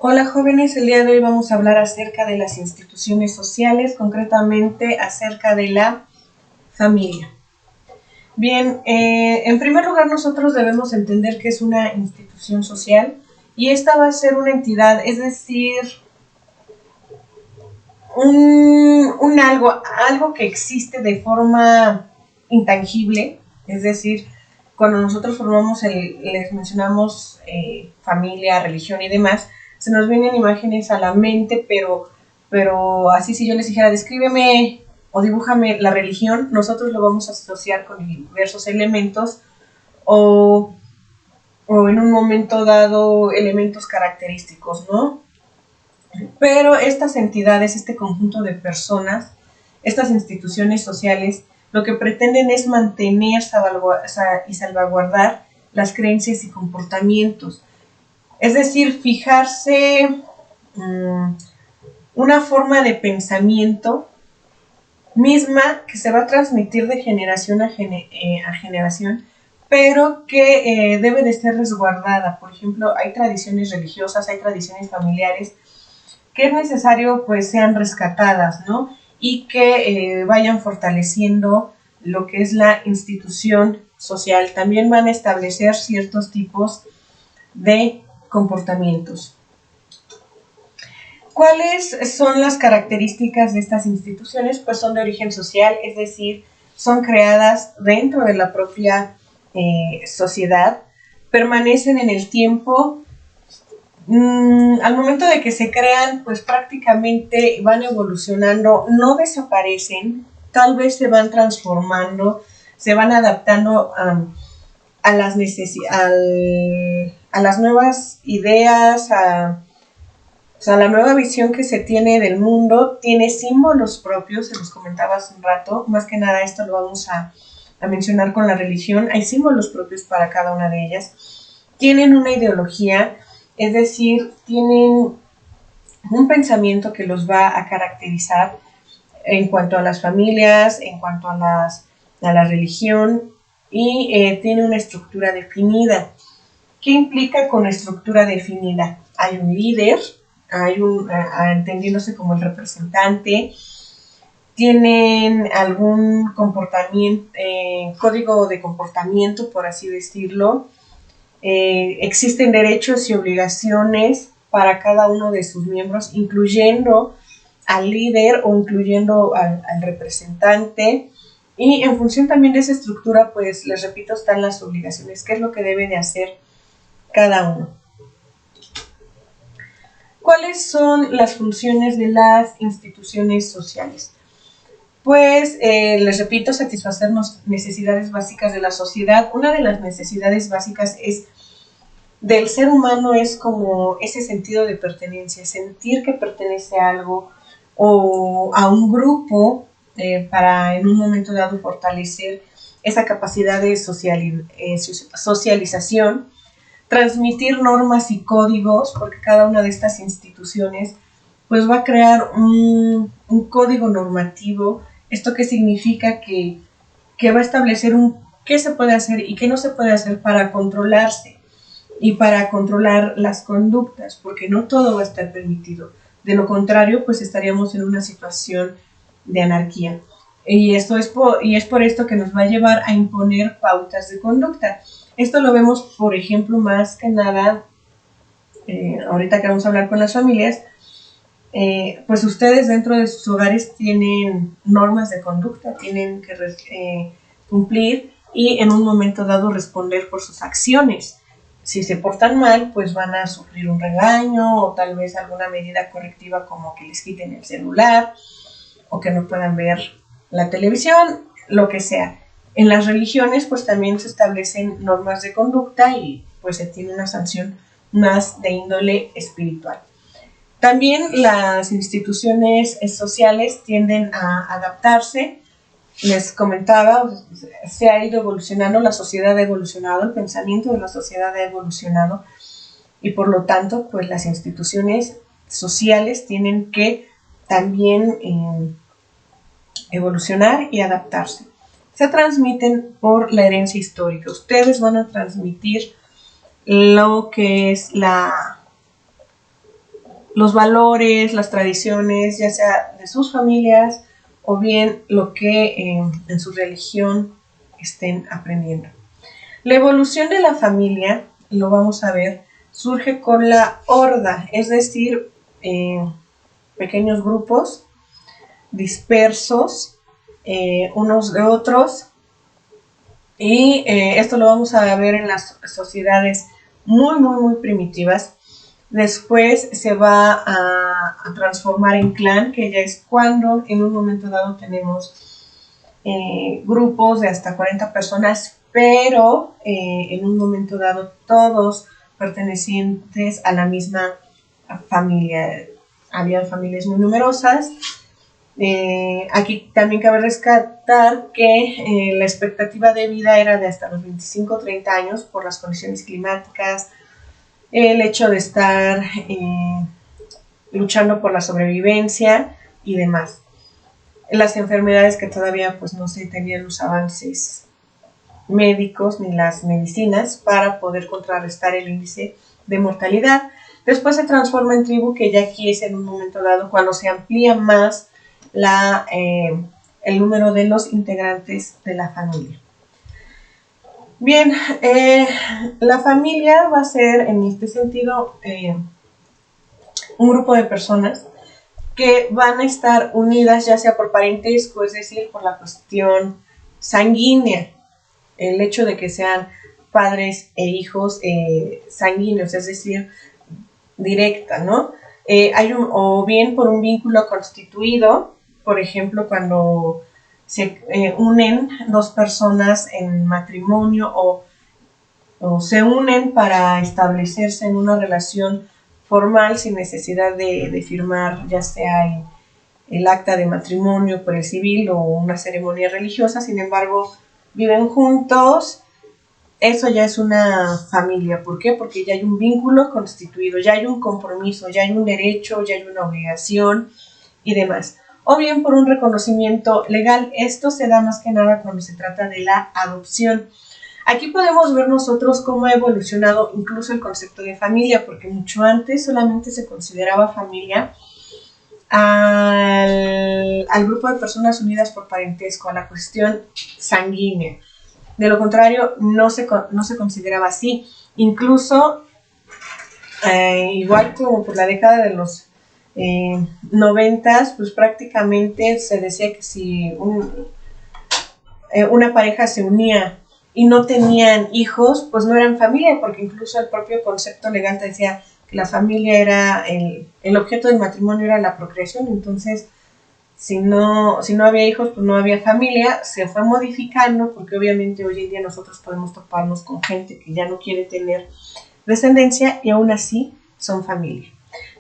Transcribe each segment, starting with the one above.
Hola jóvenes, el día de hoy vamos a hablar acerca de las instituciones sociales, concretamente acerca de la familia. Bien, en primer lugar nosotros debemos entender que es una institución social y esta va a ser una entidad, es decir, algo que existe de forma intangible, es decir, cuando nosotros les mencionamos familia, religión y demás, se nos vienen imágenes a la mente, pero así si yo les dijera, descríbeme o dibújame la religión, nosotros lo vamos a asociar con diversos elementos o, o en un momento dado elementos característicos, ¿no? Pero estas entidades, este conjunto de personas, estas instituciones sociales, lo que pretenden es mantener y salvaguardar las creencias y comportamientos. Es decir, fijarse una forma de pensamiento misma que se va a transmitir de generación a generación, pero que debe de ser resguardada. Por ejemplo, hay tradiciones religiosas, hay tradiciones familiares que es necesario pues sean rescatadas, ¿no? Y que vayan fortaleciendo lo que es la institución social. También van a establecer ciertos tipos de comportamientos. ¿Cuáles son las características de estas instituciones? Pues son de origen social, es decir, son creadas dentro de la propia sociedad, permanecen en el tiempo. Al momento de que se crean, pues prácticamente van evolucionando, no desaparecen, tal vez se van transformando, se van adaptando a las a las nuevas ideas, o sea, la nueva visión que se tiene del mundo. Tiene símbolos propios, se los comentaba hace un rato, más que nada esto lo vamos a mencionar con la religión. Hay símbolos propios para cada una de ellas, tienen una ideología, es decir, tienen un pensamiento que los va a caracterizar en cuanto a las familias, en cuanto a la religión, y tiene una estructura definida. ¿Qué implica con estructura definida? Hay un líder, entendiéndose como el representante, tienen algún comportamiento, código de comportamiento, por así decirlo. Existen derechos y obligaciones para cada uno de sus miembros, incluyendo al líder o incluyendo al representante. Y en función también de esa estructura, pues les repito, están las obligaciones, qué es lo que debe de hacer cada uno. ¿Cuáles son las funciones de las instituciones sociales? Pues les repito, satisfacer necesidades básicas de la sociedad. Una de las necesidades básicas del ser humano es como ese sentido de pertenencia, sentir que pertenece a algo o a un grupo, para en un momento dado fortalecer esa capacidad de socialización, transmitir normas y códigos, porque cada una de estas instituciones pues va a crear un código normativo. ¿Esto qué significa? Que va a establecer qué se puede hacer y qué no se puede hacer para controlarse y para controlar las conductas, porque no todo va a estar permitido. De lo contrario, pues estaríamos en una situación de anarquía. Y es por esto que nos va a llevar a imponer pautas de conducta. Esto lo vemos, por ejemplo, más que nada, ahorita que vamos a hablar con las familias, pues ustedes dentro de sus hogares tienen normas de conducta, tienen que cumplir y en un momento dado responder por sus acciones. Si se portan mal, pues van a sufrir un regaño o tal vez alguna medida correctiva, como que les quiten el celular o que no puedan ver la televisión, lo que sea. En las religiones pues también se establecen normas de conducta y pues se tiene una sanción más de índole espiritual. También las instituciones sociales tienden a adaptarse. Les comentaba, se ha ido evolucionando, la sociedad ha evolucionado, el pensamiento de la sociedad ha evolucionado y por lo tanto pues las instituciones sociales tienen que también evolucionar y adaptarse. Se transmiten por la herencia histórica. Ustedes van a transmitir lo que es la los valores, las tradiciones, ya sea de sus familias o bien lo que en su religión estén aprendiendo. La evolución de la familia, lo vamos a ver, surge con la horda, es decir, pequeños grupos dispersos unos de otros, y esto lo vamos a ver en las sociedades muy primitivas. Después se va a transformar en clan, que ya es cuando en un momento dado tenemos grupos de hasta 40 personas, pero en un momento dado todos pertenecientes a la misma familia. Había familias muy numerosas. Aquí también cabe rescatar que la expectativa de vida era de hasta los 25 o 30 años por las condiciones climáticas, el hecho de estar luchando por la sobrevivencia y demás. Las enfermedades que todavía pues no se tenían los avances médicos ni las medicinas para poder contrarrestar el índice de mortalidad. Después se transforma en tribu, que ya aquí es en un momento dado cuando se amplía más el número de los integrantes de la familia. Bien, la familia va a ser en este sentido un grupo de personas que van a estar unidas ya sea por parentesco, es decir, por la cuestión sanguínea, el hecho de que sean padres e hijos sanguíneos, es decir, directa, ¿no? O bien por un vínculo constituido, por ejemplo, cuando se unen dos personas en matrimonio o se unen para establecerse en una relación formal sin necesidad de firmar ya sea el acta de matrimonio por el civil o una ceremonia religiosa, sin embargo viven juntos. Eso ya es una familia. ¿Por qué? Porque ya hay un vínculo constituido, ya hay un compromiso, ya hay un derecho, ya hay una obligación y demás. O bien por un reconocimiento legal. Esto se da más que nada cuando se trata de la adopción. Aquí podemos ver nosotros cómo ha evolucionado incluso el concepto de familia, porque mucho antes solamente se consideraba familia al grupo de personas unidas por parentesco, a la cuestión sanguínea. De lo contrario, no se consideraba así. Incluso, igual como por la década de los 90, pues prácticamente se decía que si una pareja se unía y no tenían hijos, pues no eran familia, porque incluso el propio concepto legal te decía que la familia era, el objeto del matrimonio era la procreación. Entonces, si no había hijos, pues no había familia. Se fue modificando porque obviamente hoy en día nosotros podemos toparnos con gente que ya no quiere tener descendencia y aún así son familia.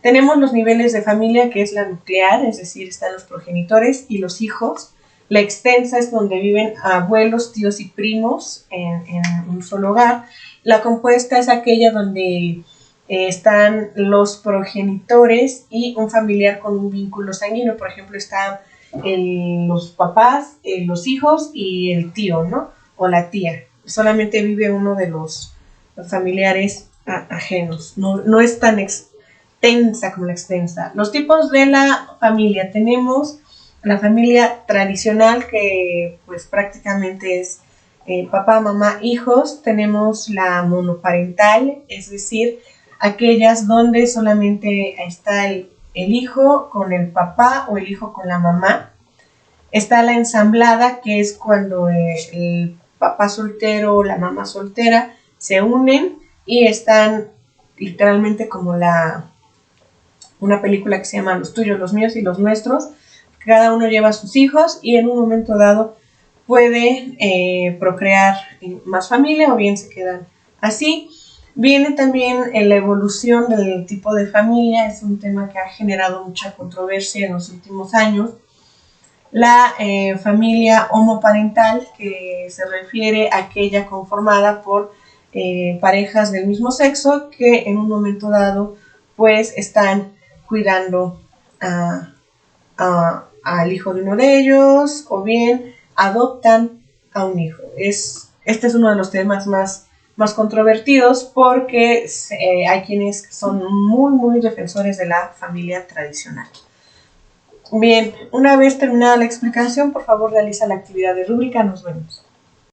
Tenemos los niveles de familia, que es la nuclear, es decir, están los progenitores y los hijos. La extensa es donde viven abuelos, tíos y primos en un solo hogar. La compuesta es aquella donde están los progenitores y un familiar con un vínculo sanguíneo. Por ejemplo, están los papás, los hijos y el tío, ¿no? O la tía. Solamente vive uno de los familiares ajenos. No es tan extensa como la extensa. Los tipos de la familia. Tenemos la familia tradicional, que pues prácticamente es papá, mamá, hijos. Tenemos la monoparental, es decir, aquellas donde solamente está el hijo con el papá o el hijo con la mamá. Está la ensamblada, que es cuando el papá soltero o la mamá soltera se unen y están literalmente como una película que se llama Los tuyos, los míos y los nuestros. Cada uno lleva a sus hijos y en un momento dado puede procrear más familia o bien se quedan así. Viene también en la evolución del tipo de familia, es un tema que ha generado mucha controversia en los últimos años. La familia homoparental, que se refiere a aquella conformada por parejas del mismo sexo que en un momento dado pues están cuidando al hijo de uno de ellos o bien adoptan a un hijo. Este es uno de los temas más más controvertidos porque hay quienes son muy defensores de la familia tradicional. Bien, una vez terminada la explicación, por favor realiza la actividad de rúbrica. Nos vemos.